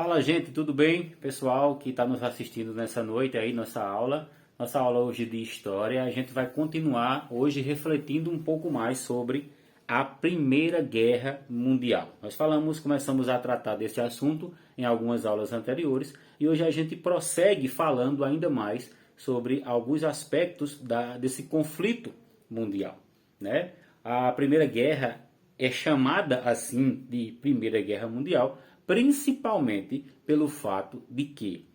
Fala, gente, tudo bem? Pessoal que está nos assistindo nessa noite aí, nossa aula hoje de história, a gente vai continuar hoje refletindo um pouco mais sobre a Primeira Guerra Mundial. Começamos a tratar desse assunto em algumas aulas anteriores e hoje a gente prossegue falando ainda mais sobre alguns aspectos desse conflito mundial, né? A Primeira Guerra é chamada assim de Primeira Guerra Mundial, principalmente pelo fato de que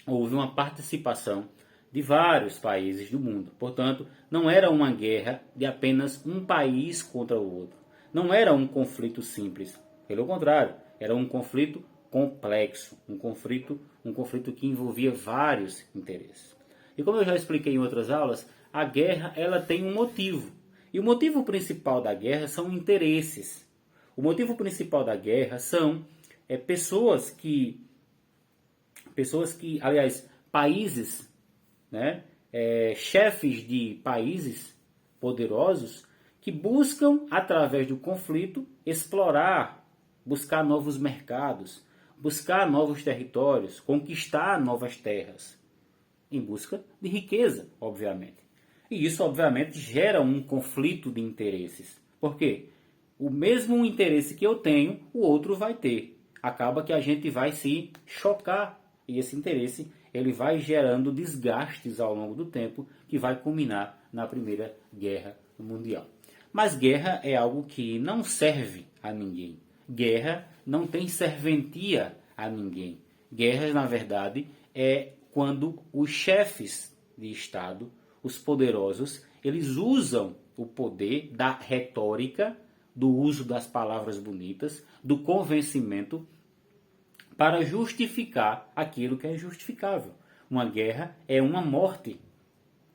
houve uma participação de vários países do mundo. Portanto, não era uma guerra de apenas um país contra o outro. Não era um conflito simples. Pelo contrário, era um conflito complexo, um conflito que envolvia vários interesses. E como eu já expliquei em outras aulas, a guerra ela tem um motivo. E o motivo principal da guerra são interesses. O motivo principal da guerra são países, né, chefes de países poderosos que buscam, através do conflito, buscar novos mercados, buscar novos territórios, conquistar novas terras, em busca de riqueza, obviamente. E isso, obviamente, gera um conflito de interesses. Por quê? O mesmo interesse que eu tenho, o outro vai ter. Acaba que a gente vai se chocar e esse interesse ele vai gerando desgastes ao longo do tempo que vai culminar na Primeira Guerra Mundial. Mas guerra é algo que não serve a ninguém. Guerra não tem serventia a ninguém. Guerra, na verdade, é quando os chefes de Estado, os poderosos, eles usam o poder da retórica, do uso das palavras bonitas, do convencimento, para justificar aquilo que é justificável. Uma guerra é uma morte.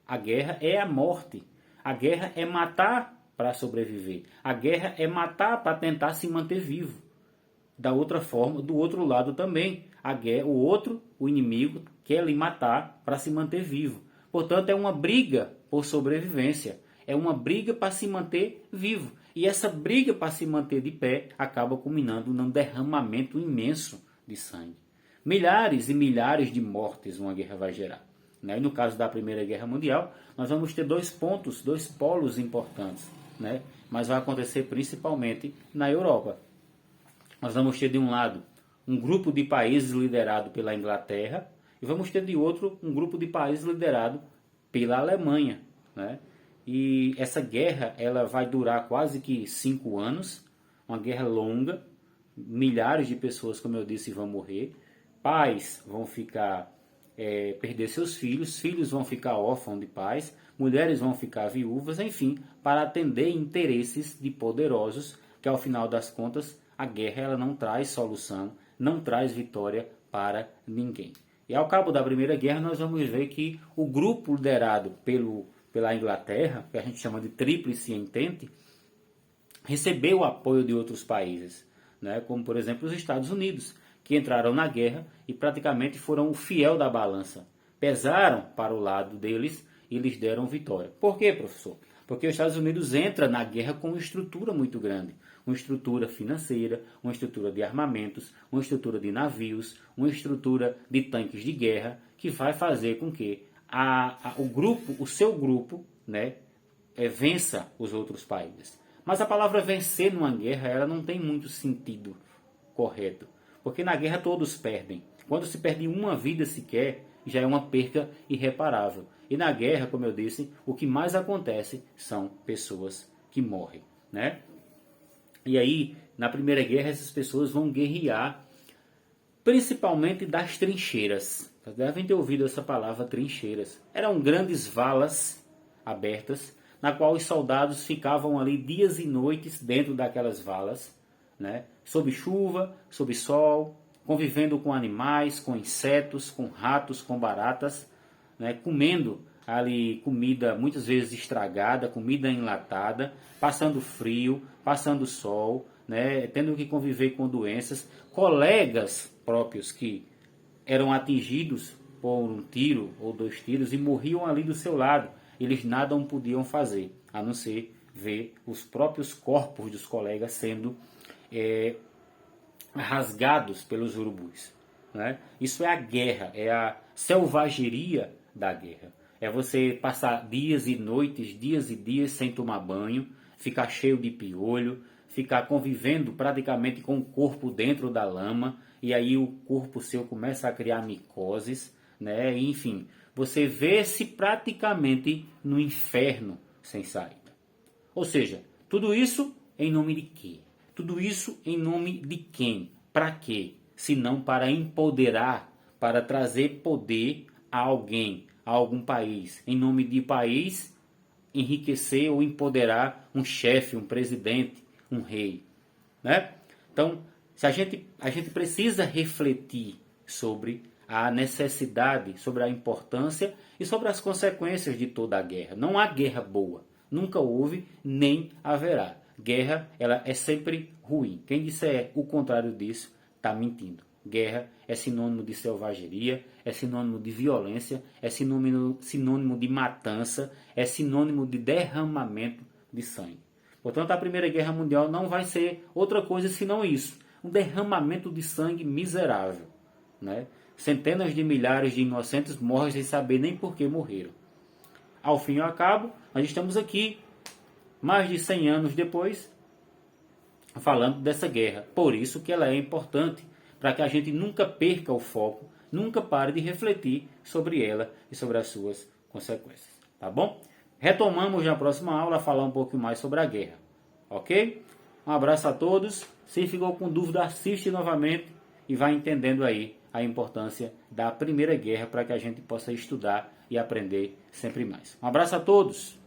A guerra é a morte. A guerra é matar para sobreviver. A guerra é matar para tentar se manter vivo. Da outra forma, do outro lado também, o inimigo, quer lhe matar para se manter vivo. Portanto, é uma briga por sobrevivência. É uma briga para se manter vivo. E essa briga para se manter de pé acaba culminando num derramamento imenso de sangue. Milhares e milhares de mortes uma guerra vai gerar. Né? E no caso da Primeira Guerra Mundial, nós vamos ter dois polos importantes. Né? Mas vai acontecer principalmente na Europa. Nós vamos ter de um lado um grupo de países liderado pela Inglaterra e vamos ter de outro um grupo de países liderado pela Alemanha. Né? E essa guerra ela vai durar quase que 5 anos, uma guerra longa, milhares de pessoas, como eu disse, vão morrer, pais vão perder seus filhos, filhos vão ficar órfãos de pais, mulheres vão ficar viúvas, enfim, para atender interesses de poderosos, que ao final das contas a guerra ela não traz solução, não traz vitória para ninguém. E ao cabo da Primeira Guerra nós vamos ver que o grupo liderado pela Inglaterra, que a gente chama de Tríplice Entente, recebeu o apoio de outros países, né, como por exemplo os Estados Unidos, que entraram na guerra e praticamente foram o fiel da balança. Pesaram para o lado deles e lhes deram vitória. Por quê, professor? Porque os Estados Unidos entra na guerra com uma estrutura muito grande. Uma estrutura financeira, uma estrutura de armamentos, uma estrutura de navios, uma estrutura de tanques de guerra, que vai fazer com que o seu grupo, né, vença os outros países. Mas a palavra vencer numa guerra ela não tem muito sentido correto. Porque na guerra todos perdem. Quando se perde uma vida sequer, já é uma perca irreparável. E na guerra, como eu disse, o que mais acontece são pessoas que morrem. Né? E aí, na Primeira Guerra, essas pessoas vão guerrear principalmente das trincheiras. Vocês devem ter ouvido essa palavra trincheiras. Eram grandes valas abertas, na qual os soldados ficavam ali dias e noites dentro daquelas valas, né? Sob chuva, sob sol, convivendo com animais, com insetos, com ratos, com baratas, né? Comendo ali comida muitas vezes estragada, comida enlatada, passando frio, passando sol, né? Tendo que conviver com doenças, colegas próprios que eram atingidos por um tiro ou 2 tiros e morriam ali do seu lado. Eles nada podiam fazer, a não ser ver os próprios corpos dos colegas sendo rasgados pelos urubus, né? Isso é a guerra, é a selvageria da guerra. É você passar dias e noites, dias e dias sem tomar banho, ficar cheio de piolho, ficar convivendo praticamente com o corpo dentro da lama, e aí o corpo seu começa a criar micoses, né? Enfim, você vê-se praticamente no inferno sem saída. Ou seja, tudo isso em nome de quê? Tudo isso em nome de quem? Para quê? Se não para empoderar, para trazer poder a alguém, a algum país. Em nome de país, enriquecer ou empoderar um chefe, um presidente, um rei, né? Então, se a gente precisa refletir sobre a necessidade, sobre a importância e sobre as consequências de toda a guerra. Não há guerra boa, nunca houve nem haverá. Guerra, ela é sempre ruim. Quem disser o contrário disso está mentindo. Guerra é sinônimo de selvageria, é sinônimo de violência, é sinônimo de matança, é sinônimo de derramamento de sangue. Portanto, a Primeira Guerra Mundial não vai ser outra coisa senão isso. Um derramamento de sangue miserável, né? Centenas de milhares de inocentes morrem sem saber nem por que morreram. Ao fim e ao cabo, nós estamos aqui, mais de 100 anos depois, falando dessa guerra. Por isso que ela é importante, para que a gente nunca perca o foco, nunca pare de refletir sobre ela e sobre as suas consequências. Tá bom? Retomamos na próxima aula a falar um pouco mais sobre a guerra. Ok? Um abraço a todos. Se ficou com dúvida, assiste novamente e vai entendendo aí a importância da Primeira Guerra para que a gente possa estudar e aprender sempre mais. Um abraço a todos.